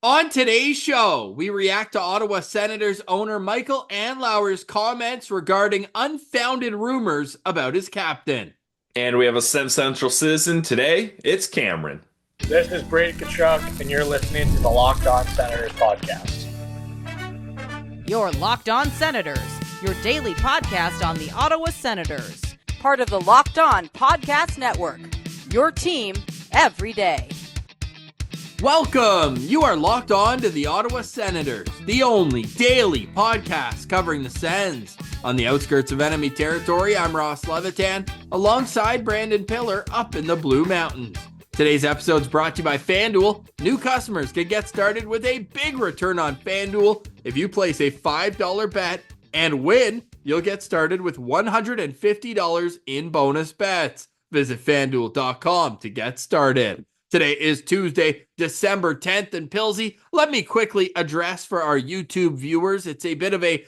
On today's show, we react to Ottawa Senators owner Michael Andlauer's comments regarding unfounded rumors about his captain. And we have a SensCentral citizen today. It's Cameron. This is Brady Tkachuk, and you're listening to the Locked On Senators podcast. Your Locked On Senators, your daily podcast on the Ottawa Senators. Part of the Locked On Podcast Network. Your team every day. Welcome! You are locked on to the Ottawa Senators, the only daily podcast covering the Sens. On the outskirts of enemy territory, I'm Ross Levitan, alongside Brandon Piller up in the Blue Mountains. Today's episode is brought to you by FanDuel. New customers can get started with a big return on FanDuel. If you place a $5 bet and win, you'll get started with $150 in bonus bets. Visit FanDuel.com to get started. Today is Tuesday, December 10th, and Pilsy, let me quickly address for our YouTube viewers. It's a bit of a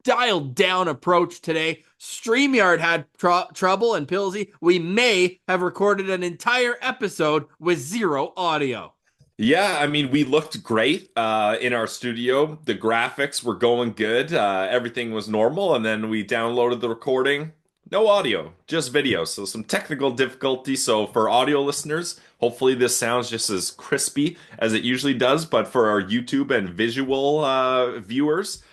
dialed down approach today. StreamYard had trouble, and Pilsy, we may have recorded an entire episode with zero audio. Yeah, I mean, we looked great in our studio. The graphics were going good. Everything was normal, and then we downloaded the recording. No audio, just video. So some technical difficulty. So for audio listeners, hopefully this sounds just as crispy as it usually does. But for our YouTube and visual viewers,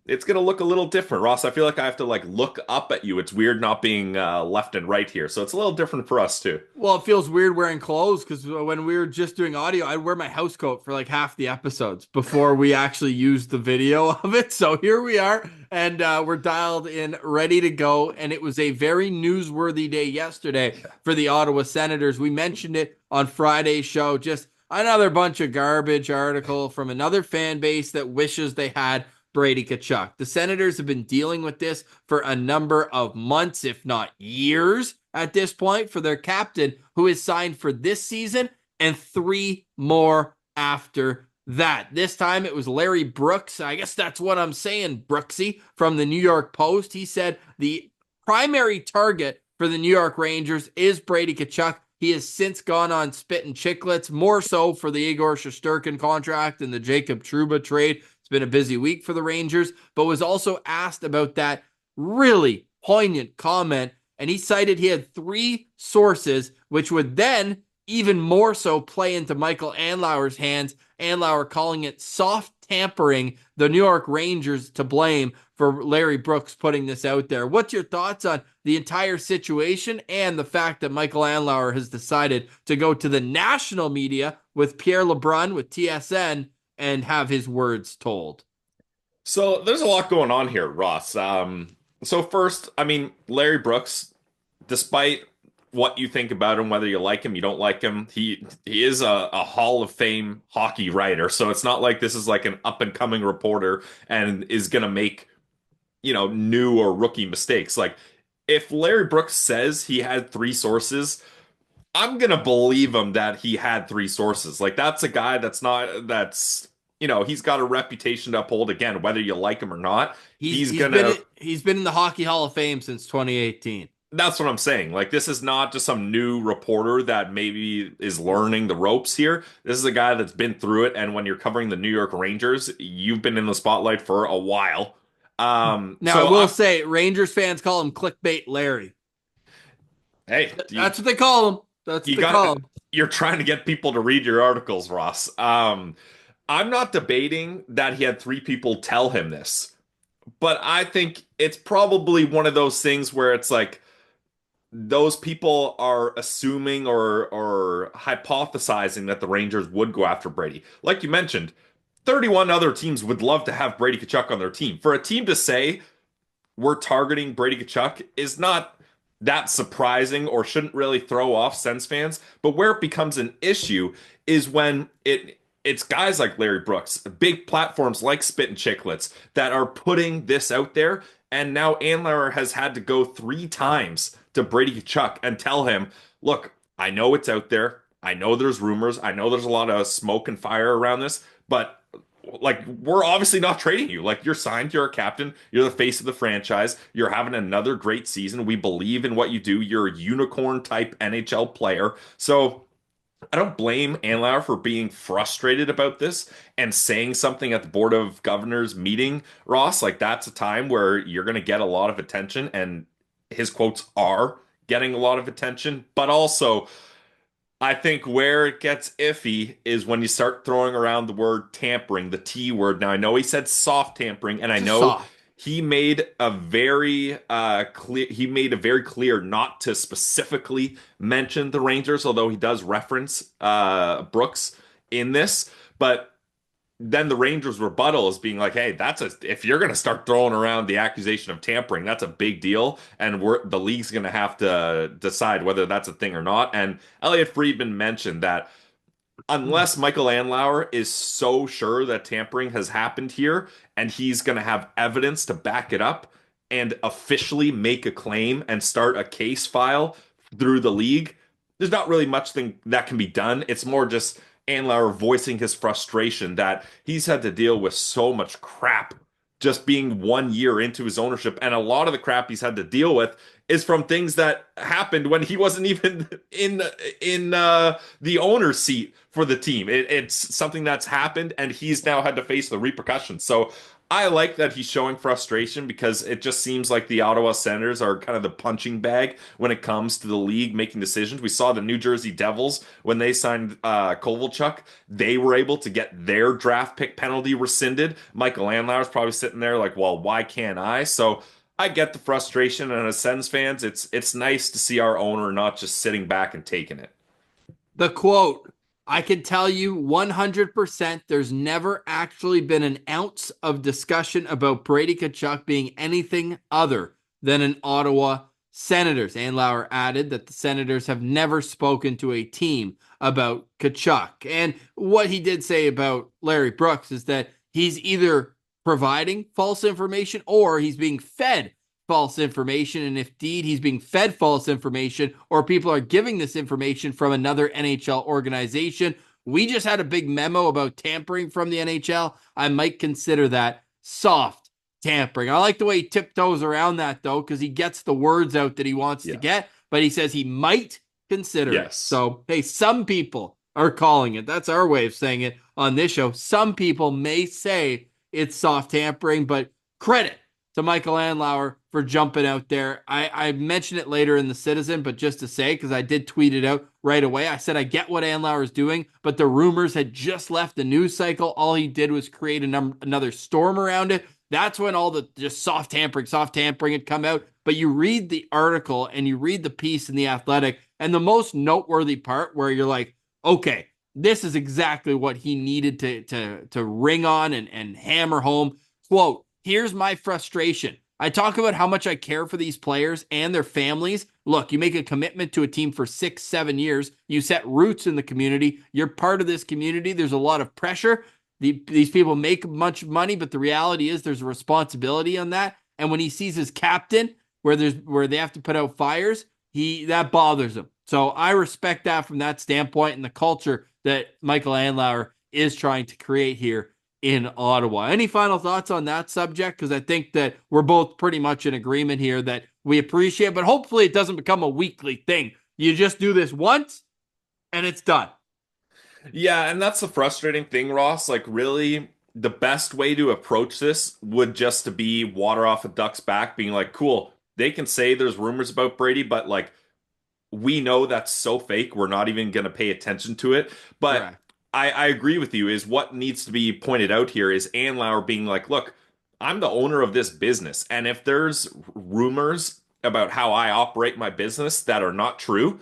it's going to look a little different. Ross, I feel like I have to look up at you. It's weird not being left and right here. So it's a little different for us too. Well, it feels weird wearing clothes because when we were just doing audio, I'd wear my house coat for half the episodes before we actually used the video of it. So here we are, and we're dialed in, ready to go. And it was a very newsworthy day yesterday for the Ottawa Senators. We mentioned it on Friday's show, just another bunch of garbage article from another fan base that wishes they had Brady Tkachuk. The Senators have been dealing with this for a number of months, if not years at this point, for their captain, who is signed for this season and 3 more after that. This time it was Larry Brooks. I guess that's what I'm saying, Brooksy, from the New York Post. He said the primary target for the New York Rangers is Brady Tkachuk. He has since gone on spit and chicklets, more so for the Igor Shesterkin contract and the Jacob Trouba trade. Been a busy week for the Rangers, but was also asked about that really poignant comment, and he cited he had 3 sources, which would then even more so play into Michael Andlauer's hands. Andlauer calling it soft tampering, the New York Rangers to blame for Larry Brooks putting this out there. What's your thoughts on the entire situation and the fact that Michael Andlauer has decided to go to the national media with Pierre LeBrun, with TSN, and have his words told? So there's a lot going on here, Ross. So first, I mean, Larry Brooks, despite what you think about him, whether you like him, you don't like him, he is a Hall of Fame hockey writer. So it's not like this is like an up and coming reporter and is going to make, new or rookie mistakes. Like if Larry Brooks says he had 3 sources, I'm going to believe him that he had 3 sources. Like that's a guy he's got a reputation to uphold, again, whether you like him or not. He's been in the Hockey Hall of Fame since 2018. That's what I'm saying. Like this is not just some new reporter that maybe is learning the ropes here. This is a guy that's been through it. And when you're covering the New York Rangers, you've been in the spotlight for a while. Now I will say Rangers fans call him Clickbait Larry. Hey, that's what they call him. That's what they call him. You're trying to get people to read your articles, Ross. I'm not debating that he had 3 people tell him this, but I think it's probably one of those things where it's like those people are assuming or hypothesizing that the Rangers would go after Brady. Like you mentioned, 31 other teams would love to have Brady Tkachuk on their team. For a team to say we're targeting Brady Tkachuk is not that surprising or shouldn't really throw off Sens fans. But where it becomes an issue is when it's guys like Larry Brooks, big platforms like Spit and Chicklets that are putting this out there. And now Andlauer has had to go 3 times to Brady Tkachuk and tell him, look, I know it's out there. I know there's rumors. I know there's a lot of smoke and fire around this, but we're obviously not trading you. You're signed, you're a captain, you're the face of the franchise, you're having another great season. We believe in what you do. You're a unicorn type NHL player. So I don't blame Andlauer for being frustrated about this and saying something at the Board of Governors meeting, Ross. Like, that's a time where you're going to get a lot of attention, and his quotes are getting a lot of attention. But also, I think where it gets iffy is when you start throwing around the word tampering, the T word. Now, I know he said soft tampering, and I Just know soft. he made a very clear not to specifically mention the Rangers, although he does reference Brooks in this. But then the Rangers rebuttal is being like, "Hey, if you're going to start throwing around the accusation of tampering, that's a big deal, and the league's going to have to decide whether that's a thing or not." And Elliot Friedman mentioned that unless Michael Andlauer is so sure that tampering has happened here and he's going to have evidence to back it up and officially make a claim and start a case file through the league, there's not really much thing that can be done. It's more just Andlauer voicing his frustration that he's had to deal with so much crap just being 1 year into his ownership. And a lot of the crap he's had to deal with is from things that happened when he wasn't even in the owner's seat for the team. It's something that's happened, and he's now had to face the repercussions. So I like that he's showing frustration because it just seems like the Ottawa Senators are kind of the punching bag when it comes to the league making decisions. We saw the New Jersey Devils when they signed Kovalchuk, they were able to get their draft pick penalty rescinded. Michael Andlauer's probably sitting there like, well, why can't I? So I get the frustration, and as Sens fans, it's nice to see our owner not just sitting back and taking it. The quote, I can tell you 100% there's never actually been an ounce of discussion about Brady Tkachuk being anything other than an Ottawa Senators. Andlauer added that the Senators have never spoken to a team about Tkachuk. And what he did say about Larry Brooks is that he's either providing false information or he's being fed false information. And if indeed he's being fed false information or people are giving this information from another NHL organization, we just had a big memo about tampering from the NHL. I might consider that soft tampering. I like the way he tiptoes around that, though, because he gets the words out that he wants to get, but he says he might consider it. So, hey, some people are calling it. That's our way of saying it on this show. Some people may say it's soft tampering, but credit to Michael Andlauer for jumping out there. I mentioned it later in the Citizen, but just to say, because I did tweet it out right away, I said I get what Andlauer is doing, but the Rumours had just left the news cycle. All he did was create another storm around it. That's when all the just soft tampering had come out. But you read the article and you read the piece in The Athletic, and the most noteworthy part where you're like, okay, this is exactly what he needed to ring on and hammer home. Quote, here's my frustration. I talk about how much I care for these players and their families. Look, you make a commitment to a team for 6-7 years. You set roots in the community. You're part of this community. There's a lot of pressure. These people make much money, but the reality is there's a responsibility on that. And when he sees his captain where they have to put out fires, that bothers him. So I respect that from that standpoint and the culture that Michael Andlauer is trying to create here in Ottawa. Any final thoughts on that subject? Because I think that we're both pretty much in agreement here that we appreciate, but hopefully it doesn't become a weekly thing. You just do this once and it's done. Yeah, and that's the frustrating thing, Ross. Like, really, the best way to approach this would just to be water off a duck's back, being like, cool, they can say there's rumors about Brady, but like, we know that's so fake, we're not even going to pay attention to it. But Correct. I agree with you, is what needs to be pointed out here is Andlauer being like, look, I'm the owner of this business, and if there's rumors about how I operate my business that are not true,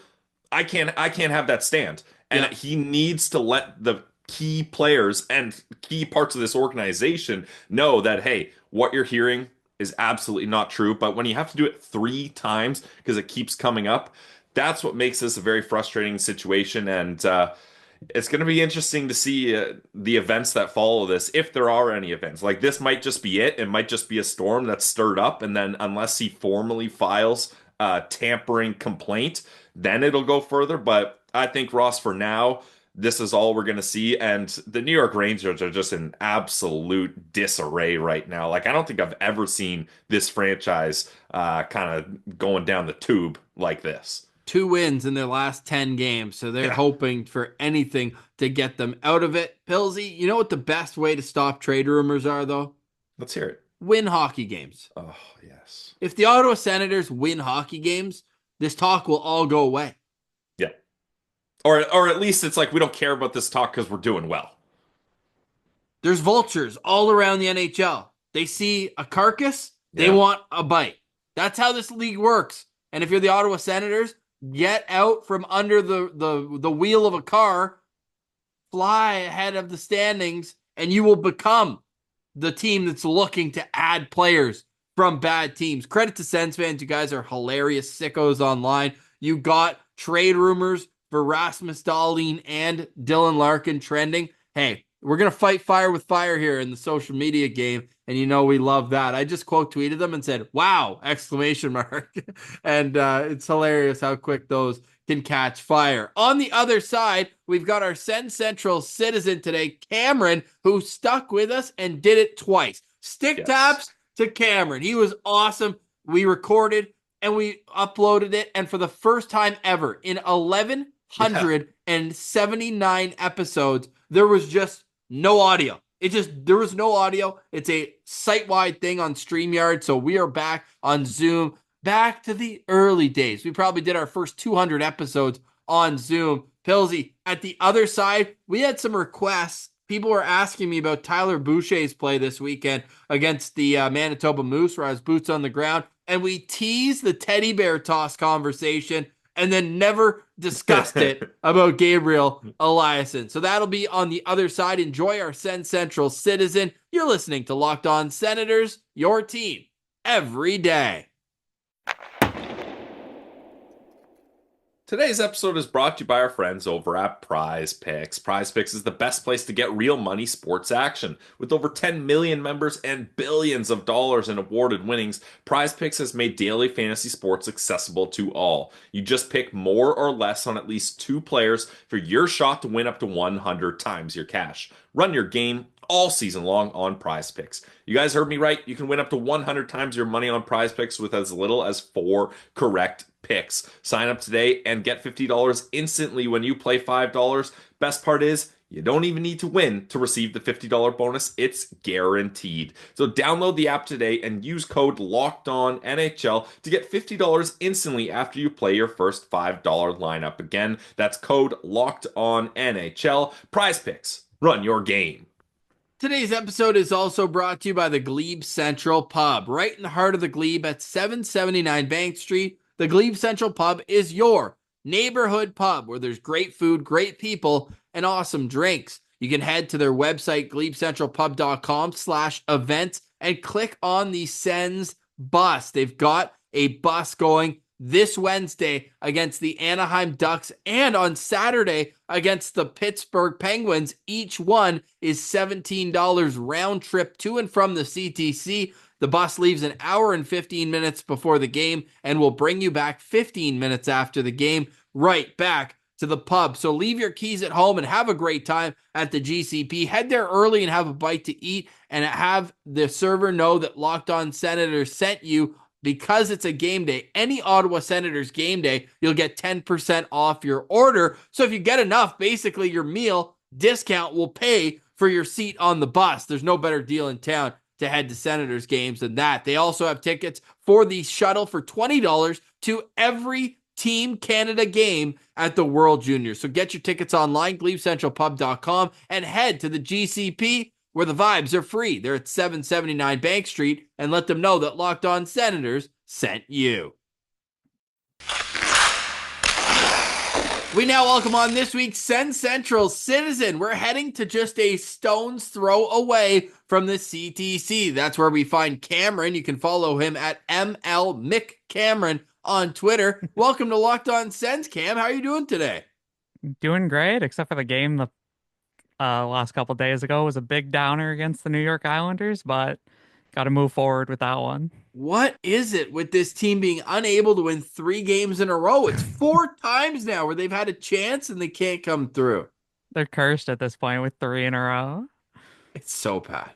I can't have that stand. And he needs to let the key players and key parts of this organization know that, hey, what you're hearing is absolutely not true. But when you have to do it 3 times because it keeps coming up, that's what makes this a very frustrating situation. And it's going to be interesting to see the events that follow this, if there are any events. Like, this might just be it. It might just be a storm that's stirred up. And then unless he formally files a tampering complaint, then it'll go further. But I think, Ross, for now, this is all we're going to see. And the New York Rangers are just in absolute disarray right now. Like, I don't think I've ever seen this franchise kind of going down the tube like this. 2 wins in their last 10 games, so they're hoping for anything to get them out of it. Pillsy, you know what the best way to stop trade rumors are, though? Let's hear it. Win hockey games. Oh, yes. If the Ottawa Senators win hockey games, this talk will all go away. Yeah. Or at least it's like we don't care about this talk because we're doing well. There's vultures all around the NHL. They see a carcass, they want a bite. That's how this league works. And if you're the Ottawa Senators, get out from under the wheel of a car, fly ahead of the standings, and you will become the team that's looking to add players from bad teams. Credit to Sens fans. You guys are hilarious sickos online. You got trade rumors for Rasmus Dahlin and Dylan Larkin trending. Hey, we're going to fight fire with fire here in the social media game, and you know we love that. I just quote tweeted them and said, wow, exclamation mark. And it's hilarious how quick those can catch fire. On the other side, we've got our SensCentral citizen today, Cameron, who stuck with us and did it twice. Stick taps to Cameron. He was awesome. We recorded and we uploaded it, and for the first time ever in 1,179 episodes, there was just no audio. There was no audio. It's a site-wide thing on StreamYard, so we are back on Zoom, back to the early days. We probably did our first 200 episodes on Zoom. Pillsy, at the other side, we had some requests. People were asking me about Tyler Boucher's play this weekend against the Manitoba Moose, where I was boots on the ground, and we teased the teddy bear toss conversation and then never discussed it about Gabriel Eliasson. So that'll be on the other side. Enjoy our SensCentral citizen. You're listening to Locked On Senators, your team every day. Today's episode is brought to you by our friends over at PrizePicks. PrizePicks is the best place to get real money sports action. With over 10 million members and billions of dollars in awarded winnings, PrizePicks has made daily fantasy sports accessible to all. You just pick more or less on at least 2 players for your shot to win up to 100 times your cash. Run your game all season long on PrizePicks. You guys heard me right. You can win up to 100 times your money on PrizePicks with as little as 4 correct picks. Sign up today and get $50 instantly when you play $5. Best part is, you don't even need to win to receive the $50 bonus. It's guaranteed. So download the app today and use code LOCKEDONNHL to get $50 instantly after you play your first $5 lineup. Again, that's code LOCKEDONNHL. PrizePicks. Run your game. Today's episode is also brought to you by the GLEBE Central Pub. Right in the heart of the Glebe at 779 Bank Street, the GLEBE Central Pub is your neighborhood pub where there's great food, great people, and awesome drinks. You can head to their website, glebecentralpub.com/events, and click on the Sens bus. They've got a bus going this Wednesday against the Anaheim Ducks and on Saturday against the Pittsburgh Penguins. Each one is $17 round trip to and from the CTC. The bus leaves an hour and 15 minutes before the game and will bring you back 15 minutes after the game, right back to the pub. So leave your keys at home and have a great time at the GCP. Head there early and have a bite to eat and have the server know that Locked On Senators sent you. Because it's a game day, any Ottawa Senators game day, you'll get 10% off your order. So if you get enough, basically your meal discount will pay for your seat on the bus. There's no better deal in town to head to Senators games than that. They also have tickets for the shuttle for $20 to every Team Canada game at the World Juniors. So get your tickets online, GLEBECentralPub.com, and head to the GCP where the vibes are free. They're at 779 Bank Street, and let them know that Locked On Senators sent you. We now welcome on this week's SensCentral citizen. We're heading to just a stone's throw away from the CTC. That's where we find Cameron. You can follow him at MLMcCameron on Twitter. Welcome to Locked On Sens, Cam. How are you doing today? Doing great, except for the game the last couple days ago was a big downer against the New York Islanders, but got to move forward with that one. What is it with this team being unable to win 3 games in a row? It's 4 times now where they've had a chance and they can't come through. They're cursed at this point with 3 in a row. It's so bad.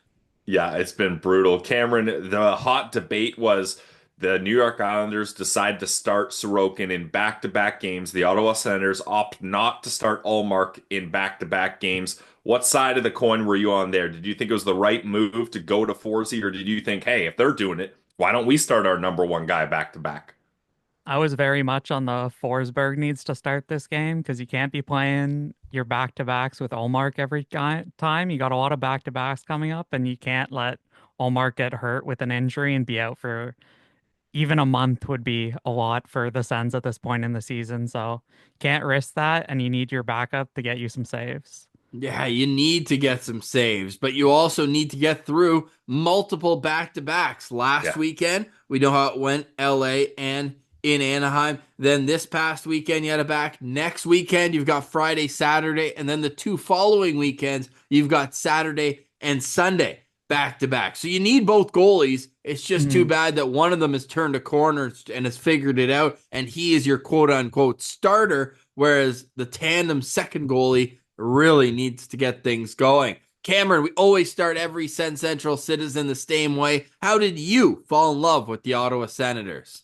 Yeah, it's been brutal. Cameron, the hot debate was The New York Islanders decide to start Sorokin in back-to-back games. The Ottawa Senators opt not to start Ullmark in back-to-back games. What side of the coin were you on there? Did you think it was the right move to go to Forsey, or did you think, hey, if they're doing it, why don't we start our number one guy back-to-back? I was very much on the Forsberg needs to start this game because you can't be playing your back-to-backs with Olmark every time. You got a lot of back-to-backs coming up, and you can't let Olmark get hurt with an injury and be out for even a month would be a lot for the Sens at this point in the season. So can't risk that, and you need your backup to get you some saves. Yeah, you need to get some saves, but you also need to get through multiple back-to-backs. Last weekend, we know how it went, LA and in Anaheim. Then this past weekend, you had a back. Next weekend, you've got Friday, Saturday, and then the 2 following weekends, you've got Saturday and Sunday back-to-back. So you need both goalies. It's just too bad that one of them has turned a corner and has figured it out, and he is your quote-unquote starter, whereas the tandem second goalie really needs to get things going. Cameron, we always start every SensCentral citizen the same way. How did you fall in love with the Ottawa Senators?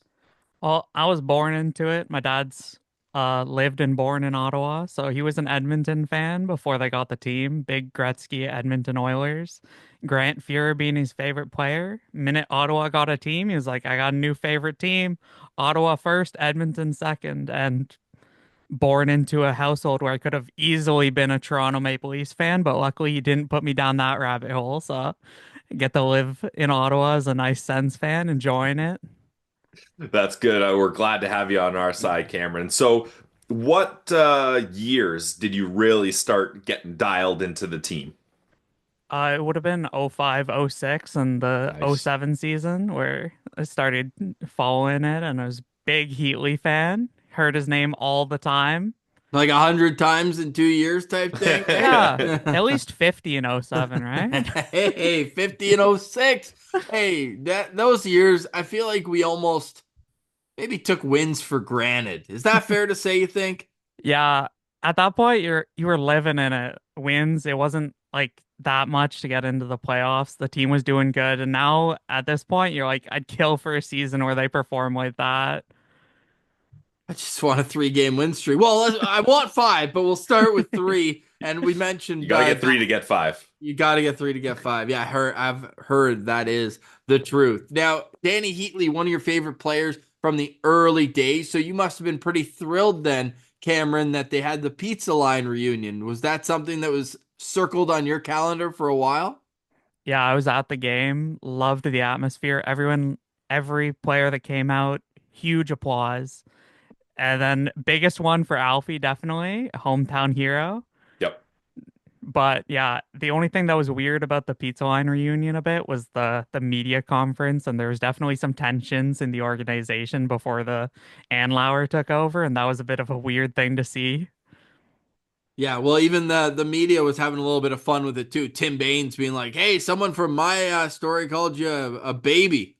Well, I was born into it. My dad's lived and born in Ottawa, so he was an Edmonton fan before they got the team. Big Gretzky Edmonton Oilers. Grant Fuhrer being his favorite player. Minute Ottawa got a team, he was like, I got a new favorite team. Ottawa first, Edmonton second, and born into a household where I could have easily been a Toronto Maple Leafs fan, but luckily he didn't put me down that rabbit hole, so I get to live in Ottawa as a nice Sens fan, enjoying it. That's good. We're glad to have you on our side, Cameron. So, what years did you really start getting dialed into the team? It would have been 05, 06, and the Nice. 07 season where I started following it, and I was a big Heatley fan. Heard his name all the time. Like 100 times in 2 years type thing? Yeah, at least 50 in 07, right? Hey, 50 and 06. Hey, those years, I feel like we almost maybe took wins for granted. Is that fair to say, you think? Yeah, at that point you were living in it. Wins, it wasn't like that much to get into the playoffs. The team was doing good, and now at this point you're like, I'd kill for a season where they perform like that. I just want a 3-game win streak. Well, I want 5, but we'll start with 3. And we mentioned You gotta get 3 to get 5. You got to get 3 to get 5. Yeah, I've heard that is the truth. Now, Danny Heatley, one of your favorite players from the early days. So you must have been pretty thrilled then, Cameron, that they had the pizza line reunion. Was that something that was circled on your calendar for a while? Yeah, I was at the game, loved the atmosphere. Every player that came out, huge applause. And then biggest one for Alfie, definitely, hometown hero. Yep. But yeah, the only thing that was weird about the Pizza Line reunion a bit was the media conference, and there was definitely some tensions in the organization before the Andlauer took over, and that was a bit of a weird thing to see. Yeah, well, even the media was having a little bit of fun with it too. Tim Baines being like, "Hey, someone from my story called you a baby."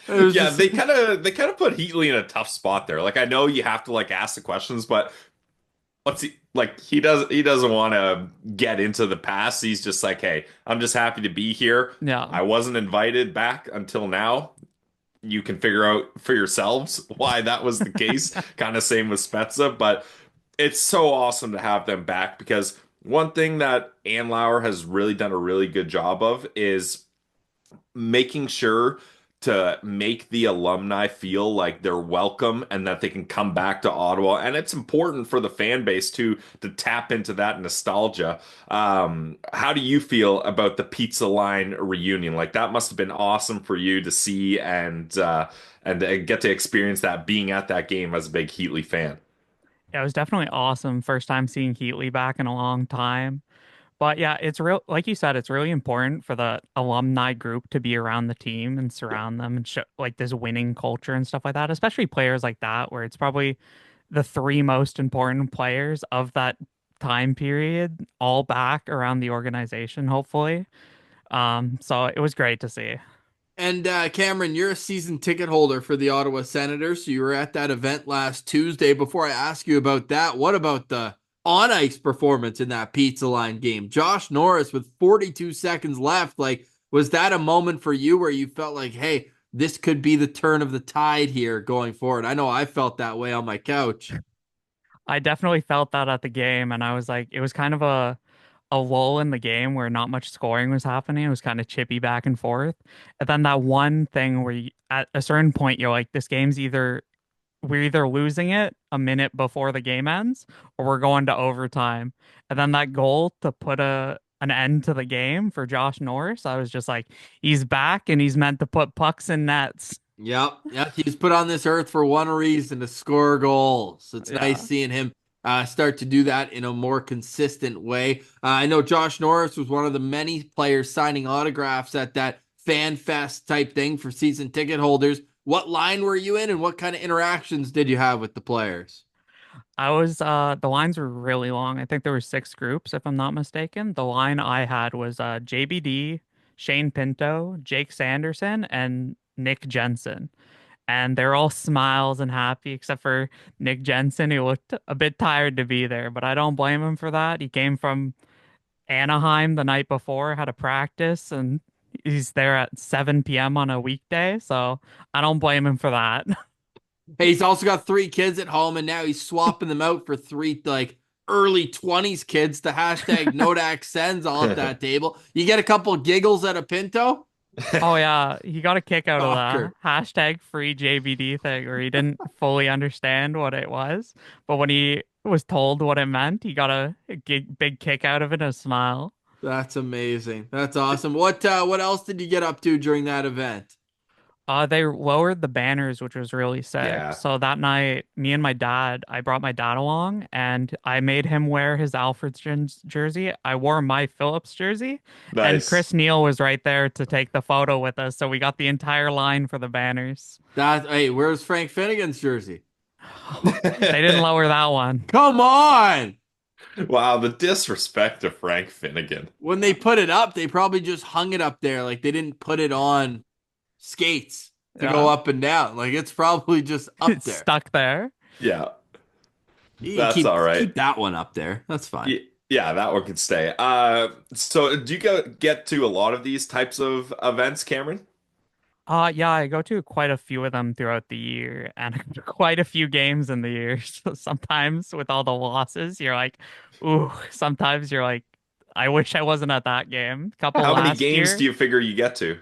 Yeah, they kind of put Heatley in a tough spot there. Like, I know you have to like ask the questions, but let's see, like he doesn't want to get into the past. He's just like, hey, I'm just happy to be here. Yeah. I wasn't invited back until now. You can figure out for yourselves why that was the case. Kind of same with Spezza, but it's so awesome to have them back because one thing that Andlauer has really done a really good job of is making sure to make the alumni feel like they're welcome and that they can come back to Ottawa. And it's important for the fan base to tap into that nostalgia. How do you feel about the Pizza Line reunion? Like that must have been awesome for you to see and get to experience that being at that game as a big Heatley fan. Yeah, it was definitely awesome. First time seeing Heatley back in a long time. But yeah, it's real, like you said, it's really important for the alumni group to be around the team and surround them and show like this winning culture and stuff like that, especially players like that, where it's probably the 3 most important players of that time period all back around the organization, hopefully. So it was great to see. And Cameron, you're a season ticket holder for the Ottawa Senators, so you were at that event last Tuesday. Before I ask you about that, what about the on-ice performance in that Pizza Line game? Josh Norris with 42 seconds left. Like, was that a moment for you where you felt like, hey, this could be the turn of the tide here going forward. I know I felt that way on my couch. I definitely felt that at the game, and I was like, it was kind of a lull in the game where not much scoring was happening. It was kind of chippy back and forth. And then that one thing where at a certain point you're like, this game's we're either losing it a minute before the game ends or we're going to overtime. And then that goal to put an end to the game for Josh Norris, I was just like, he's back and he's meant to put pucks in nets. Yep. He's put on this earth for one reason, to score goals. It's Yeah. nice seeing him start to do that in a more consistent way. I know Josh Norris was one of the many players signing autographs at that fan fest type thing for season ticket holders. What line were you in, and what kind of interactions did you have with the players? I was the lines were really long. I think there were 6 groups, if I'm not mistaken. The line I had was JBD, Shane Pinto, Jake Sanderson, and Nick Jensen. And they're all smiles and happy, except for Nick Jensen, who looked a bit tired to be there, but I don't blame him for that. He came from Anaheim the night before, had a practice, and he's there at 7 p.m. on a weekday, so I don't blame him for that. Hey, he's also got 3 kids at home, and now he's swapping them out for 3 like early 20s kids. The hashtag Nodak Sens all at that table. You get a couple giggles at a Pinto. Oh yeah, he got a kick out of Stalker. the hashtag free JBD thing where he didn't fully understand what it was, but when he was told what it meant, he got a big kick out of it and a smile. That's amazing. That's awesome. What else did you get up to during that event? They lowered the banners, which was really sick. Yeah. So that night, me and my dad, I brought my dad along and I made him wear his Alfred's jersey. I wore my Phillips jersey, and Nice. Chris Neal was right there to take the photo with us. So we got the entire line for the banners. Hey, where's Frank Finnegan's jersey? They didn't lower that one. Come on. Wow, the disrespect to Frank Finnegan. When they put it up, they probably just hung it up there. Like they didn't put it on skates to go up and down. Like it's probably just up It's there. stuck there. Yeah, You that's all right. Keep that one up there. That's fine. Yeah, that one could stay. So do you get to a lot of these types of events, Cameron? Yeah, I go to quite a few of them throughout the year and quite a few games in the year. So sometimes with all the losses, you're like, ooh, sometimes you're like, I wish I wasn't at that game. Couple How many last games year. do you figure you get to?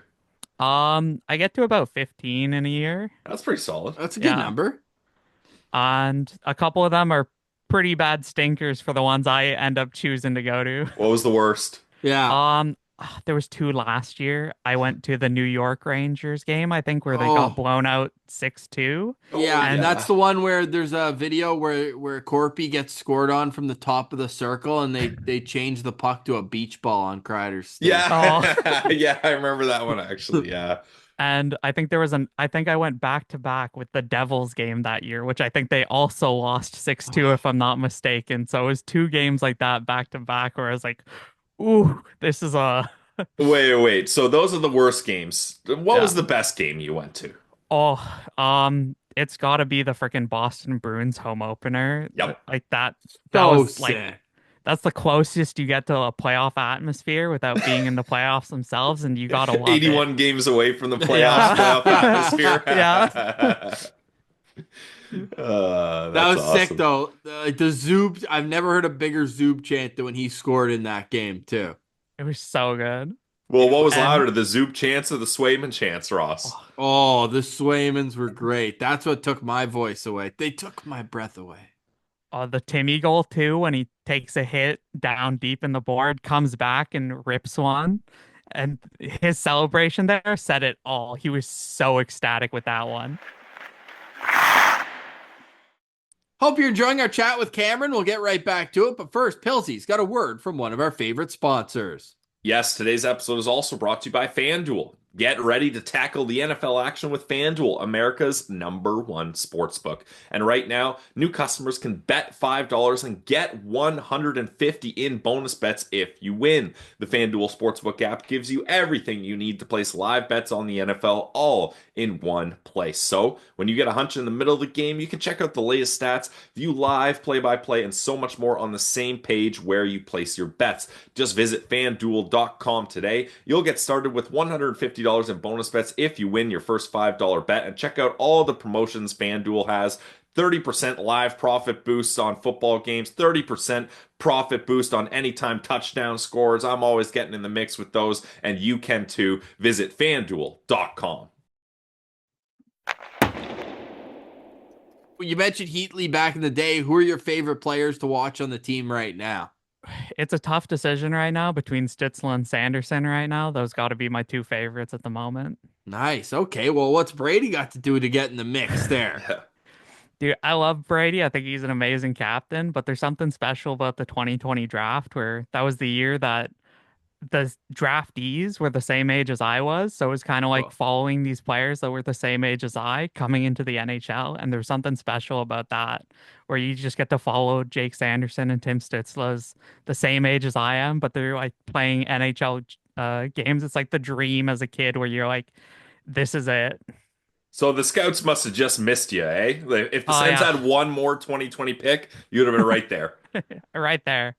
I get to about 15 in a year, That's pretty solid. That's a good Yeah. number. and a couple of them are pretty bad stinkers for the ones I end up choosing to go to. What was the worst? Yeah. There was 2 last year. I went to the New York Rangers game, I think, where they Oh. got blown out 6-2. Yeah, and that's the one where there's a video where Corpy gets scored on from the top of the circle, and they change the puck to a beach ball on Kreider's stick. Yeah. Yeah, I remember that one actually. Yeah. And I think I think I went back to back with the Devils game that year, which I think they also lost 6-2 if I'm not mistaken. So it was 2 games like that back to back where I was like, ooh, this is a Wait. So those are the worst games. What was Yeah. the best game you went to? it's got to be the freaking Boston Bruins home opener. Yep. Like that So was sick. like that's the closest you get to a playoff atmosphere without being in the playoffs themselves, and you gotta love 81 games away from the playoffs, Yeah. playoff atmosphere. Yeah. That That's was sick awesome. though. The Zoop. I've never heard a bigger Zoop chant than when he scored in that game too. It was so good. Well, what was And- louder, the Zoop chants or the Swayman chants, Ross? Oh, the Swaymans were great. That's what took my voice away. They took my breath away. The Timmy goal too, when he takes a hit down deep in the board, comes back and rips one, and his celebration there said it all. He was so ecstatic with that one. Hope you're enjoying our chat with Cameron. We'll get right back to it. But first, Pilsy's got a word from one of our favorite sponsors. Yes, today's episode is also brought to you by FanDuel. Get ready to tackle the NFL action with FanDuel, America's #1 sportsbook. And right now, new customers can bet $5 and get $150 in bonus bets if you win. The FanDuel Sportsbook app gives you everything you need to place live bets on the NFL all in one place. So when you get a hunch in the middle of the game, you can check out the latest stats, view live play-by-play, and so much more on the same page where you place your bets. Just visit FanDuel.com today. You'll get started with $150 $50 in bonus bets if you win your first $5 bet. And check out all the promotions FanDuel has. 30% live profit boosts on football games, 30% profit boost on anytime touchdown scores. I'm always getting in the mix with those, and you can too. Visit fanduel.com. You mentioned Heatley back in the day. Who are your favorite players to watch on the team right now? It's a tough decision right now between Stützle and Sanderson right now. Those got to be my two favorites at the moment. Nice. Okay. Well, what's Brady got to do to get in the mix there? Yeah. Dude, I love Brady. I think he's an amazing captain, but there's something special about the 2020 draft where that was the year that the draftees were the same age as I was. So it was kind of like Oh. following these players that were the same age as I coming into the NHL. And there's something special about that where you just get to follow Jake Sanderson and Tim Stützle's the same age as I am, but they're like playing NHL games. It's like the dream as a kid where you're like, this is it. So the scouts must have just missed you, eh? If the Oh, Sens yeah. had one more 2020 pick, you'd have been right there. Right there.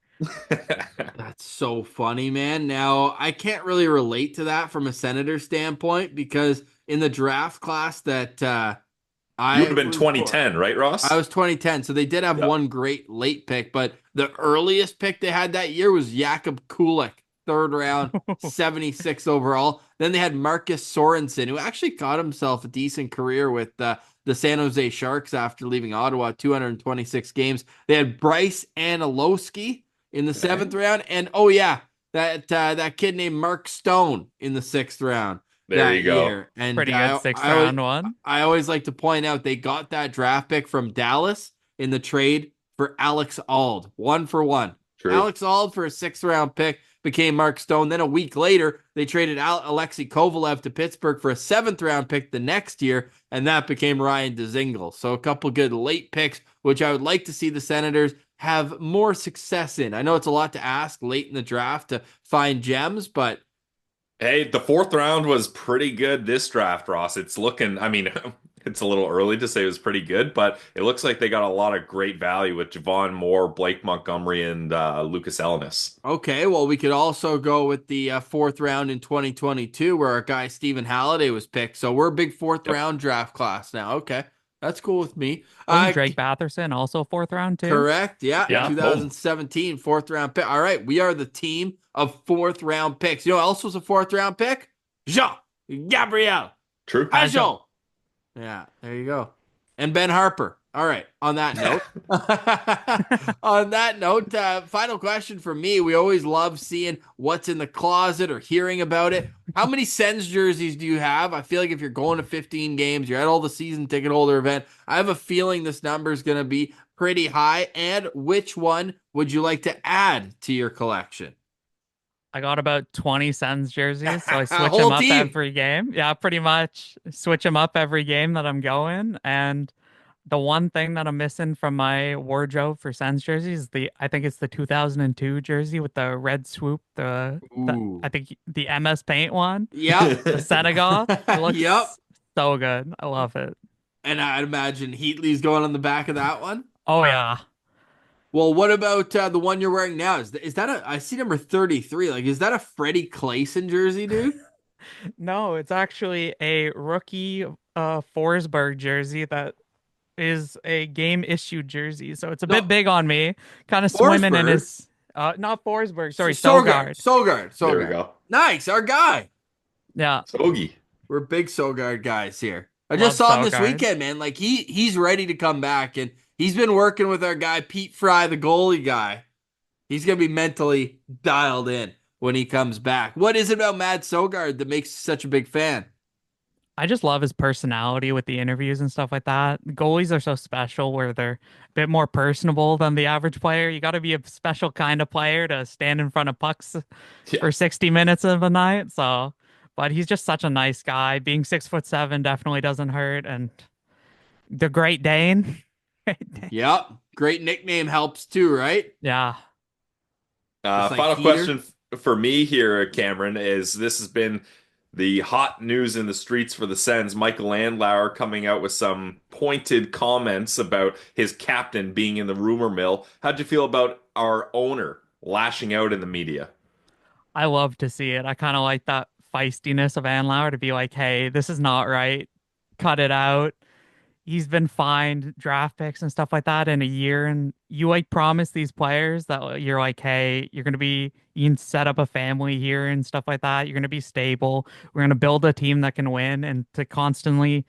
That's so funny, man. Now, I can't really relate to that from a Senator standpoint because in the draft class that You would have been was 2010, right, I Ross? was 2010, so they did have Yep. one great late pick, but the earliest pick they had that year was Jakub Kulik, third round, 76 overall. Then they had Marcus Sorensen, who actually got himself a decent career with the San Jose Sharks after leaving Ottawa, 226 games. They had Bryce Anilowski in the seventh round, and oh yeah, that kid named Mark Stone in the sixth round There that you go. year. And Pretty good sixth I round one. I always like to point out they got that draft pick from Dallas in the trade for Alex Ald, 1-for-1. True. Alex Ald for a sixth round pick became Mark Stone. Then a week later, they traded Alexei Kovalev to Pittsburgh for a seventh round pick the next year, and that became Ryan Dzingel. So a couple good late picks, which I would like to see the Senators have more success in. I know it's a lot to ask late in the draft to find gems, but Hey, the fourth round was pretty good this draft, Ross. It's looking, I mean, it's a little early to say it was pretty good, but it looks like they got a lot of great value with Javon Moore, Blake Montgomery, and Lucas Ellis. okay, well, we could also go with the fourth round in 2022 where our guy Stephen Halliday was picked. So we're a big fourth Yep. round draft class now. Okay, that's cool with me. Wasn't Drake Batherson also fourth round too? Correct. Yeah. Yeah, 2017 fourth round pick. All right. We are the team of fourth round picks. You know who else was a fourth round pick? Jean Gabriel True. Pajot. Yeah. There you go. And Ben Harper. All right. On that note, final question for me. We always love seeing what's in the closet or hearing about it. How many Sens jerseys do you have? I feel like if you're going to 15 games, you're at all the season ticket holder event. I have a feeling this number is going to be pretty high. And which one would you like to add to your collection? I got about 20 Sens jerseys, so I switch Whole them up team. every game. Yeah, pretty much switch them up every game that I'm going. And the one thing that I'm missing from my wardrobe for Sens jerseys is I think it's the 2002 jersey with the red swoop, Ooh. I think the MS Paint one, Yep. the Senegal. It looks Yep. so good. I love it. And I'd imagine Heatley's going on the back of that one. Oh yeah. Well, what about the one you're wearing now? Is that I see number 33. Like, is that a Freddie Clayson jersey, dude? No, it's actually a rookie Forsberg jersey that is a game issued jersey. So it's a bit big on me. Kind of swimming in Forsberg? his not Forsberg, sorry, Sogard. Sogard. There we go. Nice, our guy. Yeah. Sogi. We're big Sogard guys here. I Love just saw him this Sogard. weekend, man. Like he's ready to come back, and he's been working with our guy Pete Fry, the goalie guy. He's gonna be mentally dialed in when he comes back. What is it about Matt Sogard that makes you such a big fan? I just love his personality with the interviews and stuff like that. Goalies are so special where they're a bit more personable than the average player. You got to be a special kind of player to stand in front of pucks for 60 minutes of a night. So, but he's just such a nice guy. Being 6'7" definitely doesn't hurt. And the Great Dane. Yep, great nickname helps too, right? Yeah. Just like Final Peter. question for me here, Cameron, is this has been the hot news in the streets for the Sens. Michael Andlauer coming out with some pointed comments about his captain being in the rumor mill. How'd you feel about our owner lashing out in the media? I love to see it. I kind of like that feistiness of Andlauer to be like, hey, this is not right. Cut it out. He's been fined draft picks and stuff like that in a year. And you like promise these players that you're like, hey, you can set up a family here and stuff like that. You're going to be stable. We're going to build a team that can win. And to constantly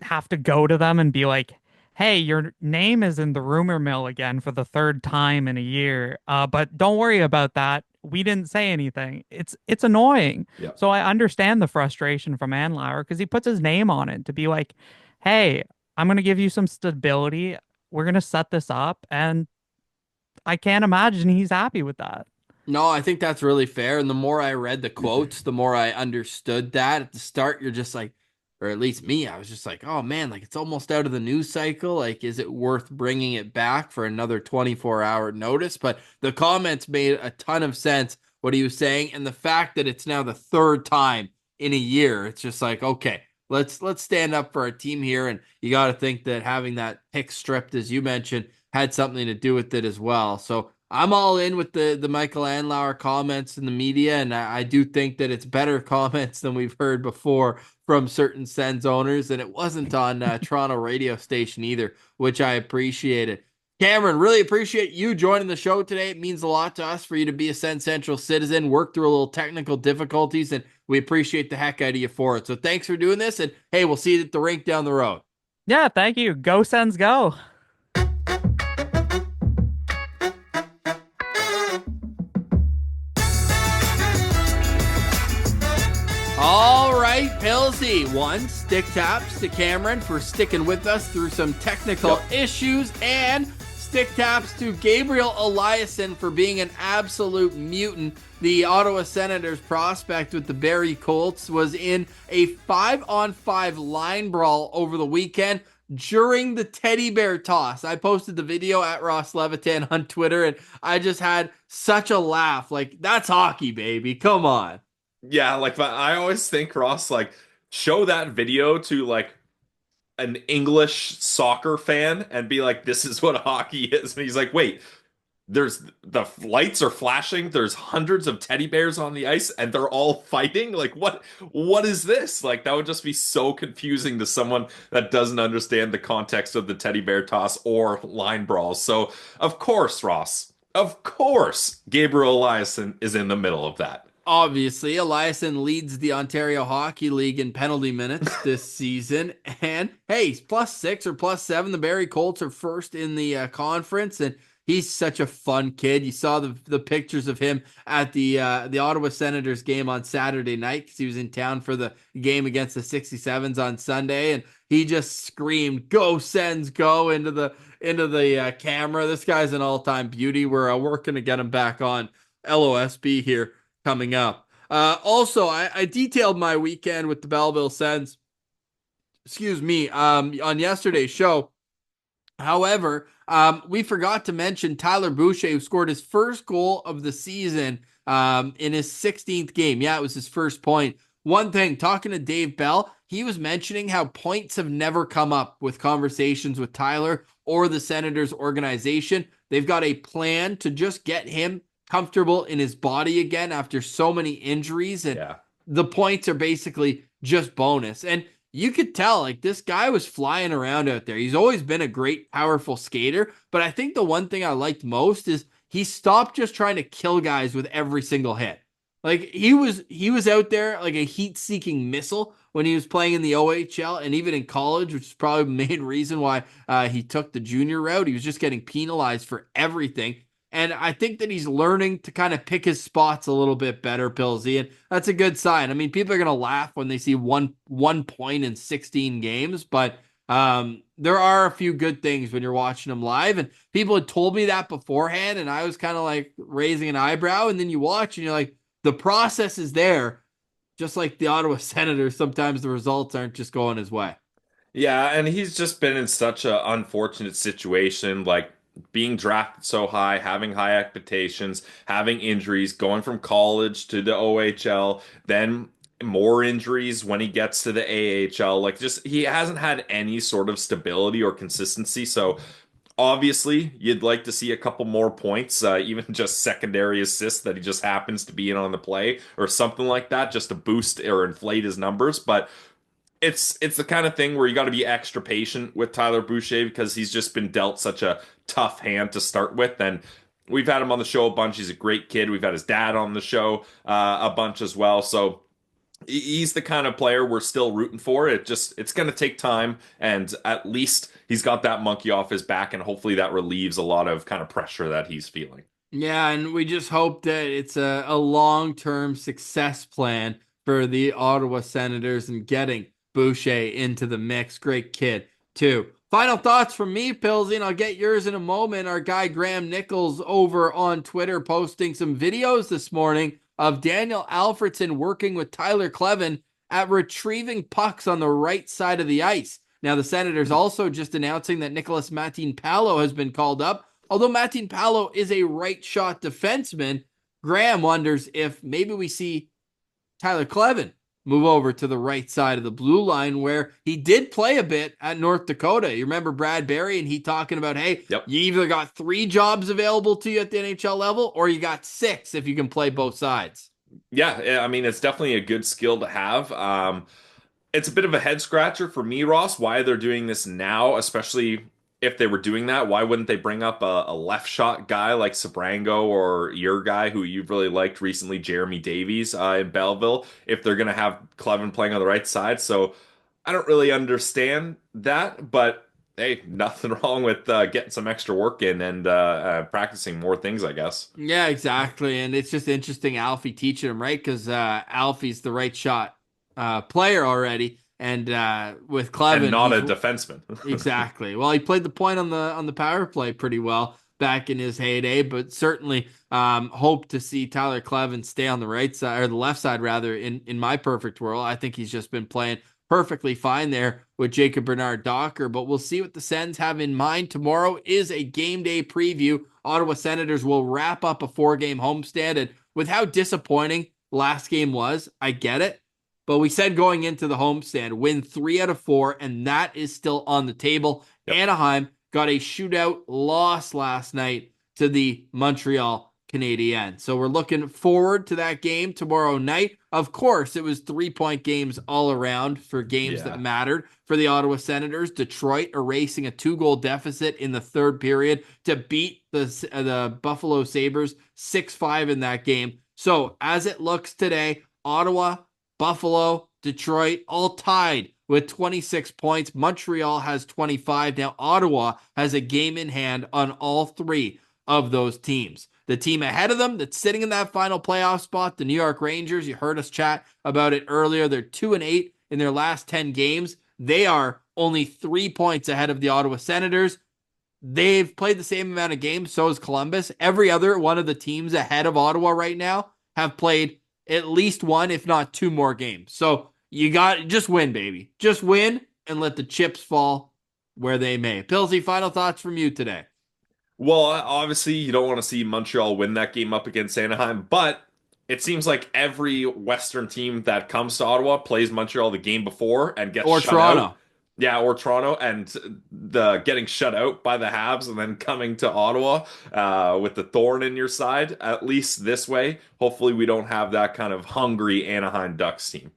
have to go to them and be like, hey, your name is in the rumor mill again for the third time in a year. But don't worry about that. We didn't say anything. It's annoying. Yeah. So I understand the frustration from Andlauer because he puts his name on it to be like, hey, I'm gonna give you some stability. We're gonna set this up, and I can't imagine he's happy with that. No, I think that's really fair. And the more I read the quotes, the more I understood that. At the start, you're just like, or at least me, I was just like, oh man, like it's almost out of the news cycle. Like, is it worth bringing it back for another 24-hour notice? But the comments made a ton of sense, what he was saying. And the fact that it's now the third time in a year, it's just like, okay, let's stand up for our team here. And you got to think that having that pick stripped, as you mentioned, had something to do with it as well. So I'm all in with the Michael Andlauer comments in the media, and I do think that it's better comments than we've heard before from certain Sens owners, and it wasn't on Toronto radio station either, which I appreciated. Cameron, really appreciate you joining the show today. It means a lot to us for you to be a SensCentral citizen, work through a little technical difficulties, and we appreciate the heck out of you for it. So thanks for doing this, and hey, we'll see you at the rink down the road. Yeah, thank you. Go Sens, go. All right, Pilsy. One, stick taps to Cameron for sticking with us through some technical issues, and stick taps to Gabriel Eliasson for being an absolute mutant. The Ottawa Senators prospect with the Barrie Colts was in a 5-on-5 line brawl over the weekend during the teddy bear toss. I posted the video at Ross Levitan on Twitter, and I just had such a laugh. Like, that's hockey, baby. Come on. Yeah, like I always think, Ross, like show that video to like an English soccer fan and be like, this is what hockey is. And he's like, wait, there's the lights are flashing, there's hundreds of teddy bears on the ice, and they're all fighting. Like, what is this? Like, that would just be so confusing to someone that doesn't understand the context of the teddy bear toss or line brawls. So, of course, Ross, of course, Gabriel Eliasson is in the middle of that. Obviously, Eliasson leads the Ontario Hockey League in penalty minutes this season. And hey, he's +6 or +7. The Barrie Colts are first in the conference, and he's such a fun kid. You saw the pictures of him at the Ottawa Senators game on Saturday night because he was in town for the game against the 67s on Sunday, and he just screamed, "Go Sens, go!" into the camera. This guy's an all-time beauty. We're working to get him back on LOSB here coming up. Also, I detailed my weekend with the Belleville Sens, on yesterday's show. However, we forgot to mention Tyler Boucher, who scored his first goal of the season in his 16th game. Yeah, it was his first point. One thing, talking to Dave Bell, he was mentioning how points have never come up with conversations with Tyler or the Senators organization. They've got a plan to just get him comfortable in his body again after so many injuries, and the points are basically just bonus. And you could tell, like, this guy was flying around out there. He's always been a great, powerful skater, but I think the one thing I liked most is he stopped just trying to kill guys with every single hit. Like, he was out there like a heat-seeking missile when he was playing in the OHL and even in college, which is probably the main reason why he took the junior route. He was just getting penalized for everything. And I think that he's learning to kind of pick his spots a little bit better, Pillsy, and that's a good sign. I mean, people are going to laugh when they see one point in 16 games, but there are a few good things when you're watching him live, and people had told me that beforehand, and I was kind of like raising an eyebrow, and then you watch, and you're like, the process is there, just like the Ottawa Senators. Sometimes the results aren't just going his way. Yeah, and he's just been in such an unfortunate situation, like being drafted so high, having high expectations, having injuries, going from college to the OHL, then more injuries when he gets to the AHL. Like, just he hasn't had any sort of stability or consistency. So Obviously, you'd like to see a couple more points, even just secondary assists that he just happens to be in on the play or something like that, just to boost or inflate his numbers. But it's the kind of thing where you got to be extra patient with Tyler Boucher because he's just been dealt such a tough hand to start with. And we've had him on the show a bunch. He's a great kid. We've had his dad on the show a bunch as well. So he's the kind of player we're still rooting for. It's going to take time, and at least he's got that monkey off his back, and hopefully that relieves a lot of kind of pressure that he's feeling. Yeah, and we just hope that it's a long-term success plan for the Ottawa Senators and getting Boucher into the mix. Great kid, too. Final thoughts from me, Pillsy, and I'll get yours in a moment. Our guy Graham Nichols over on Twitter posting some videos this morning of Daniel Alfredson working with Tyler Kleven at retrieving pucks on the right side of the ice. Now, the Senators also just announcing that Nicholas Matin-Palo has been called up. Although Matin-Palo is a right shot defenseman, Graham wonders if maybe we see Tyler Kleven move over to the right side of the blue line, where he did play a bit at North Dakota. You remember Brad Berry and he talking about, hey, Yep. You either got 3 jobs available to you at the NHL level, or you got 6 if you can play both sides. Yeah, I mean, it's definitely a good skill to have. It's a bit of a head scratcher for me, Ross, why they're doing this now, especially if they were doing that. Why wouldn't they bring up a left shot guy like Sabrango or your guy who you've really liked recently, Jeremy Davies in Belleville, if they're going to have Kleven playing on the right side? So I don't really understand that, but hey, nothing wrong with getting some extra work in and practicing more things, I guess. Yeah, exactly. And it's just interesting Alfie teaching him, right? Because Alfie's the right shot player already. And with Kleven, And not a defenseman. Exactly. Well, he played the point on the power play pretty well back in his heyday, but certainly hope to see Tyler Kleven stay on the right side, or the left side rather, in my perfect world. I think he's just been playing perfectly fine there with Jacob Bernard Docker, but we'll see what the Sens have in mind. Tomorrow is a game day preview. Ottawa Senators will wrap up a 4-game homestand, and with how disappointing last game was, I get it. But we said going into the homestand, win 3 out of 4, and that is still on the table. Yep. Anaheim got a shootout loss last night to the Montreal Canadiens. So we're looking forward to that game tomorrow night. Of course, it was 3-point games all around for games that mattered for the Ottawa Senators. Detroit erasing a 2-goal deficit in the third period to beat the Buffalo Sabres 6-5 in that game. So as it looks today, Ottawa, Buffalo, Detroit, all tied with 26 points. Montreal has 25. Now, Ottawa has a game in hand on all 3 of those teams. The team ahead of them that's sitting in that final playoff spot, the New York Rangers, you heard us chat about it earlier. They're 2-8 in their last 10 games. They are only 3 points ahead of the Ottawa Senators. They've played the same amount of games, so has Columbus. Every other one of the teams ahead of Ottawa right now have played at least 1, if not 2 more games. So you got just win, baby. Just win and let the chips fall where they may. Pilsy, final thoughts from you today. Well, obviously you don't want to see Montreal win that game up against Anaheim, but it seems like every Western team that comes to Ottawa plays Montreal the game before and gets shut Toronto. out. Yeah, or Toronto, and the getting shut out by the Habs and then coming to Ottawa with the thorn in your side. At least this way, hopefully we don't have that kind of hungry Anaheim Ducks team.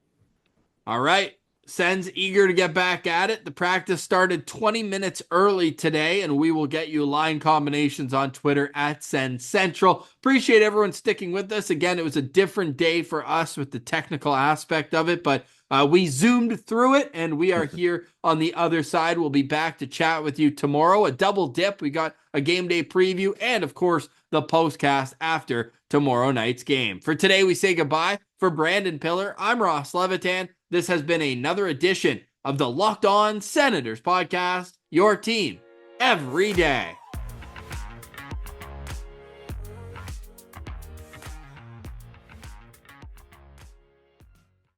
All right. Sens eager to get back at it. The practice started 20 minutes early today, and we will get you line combinations on Twitter at SensCentral. Appreciate everyone sticking with us. Again, it was a different day for us with the technical aspect of it, but we zoomed through it, and we are here on the other side. We'll be back to chat with you tomorrow. A double dip. We got a game day preview and, of course, the postcast after tomorrow night's game. For today, we say goodbye. For Brandon Piller, I'm Ross Levitan. This has been another edition of the Locked On Senators podcast, your team every day.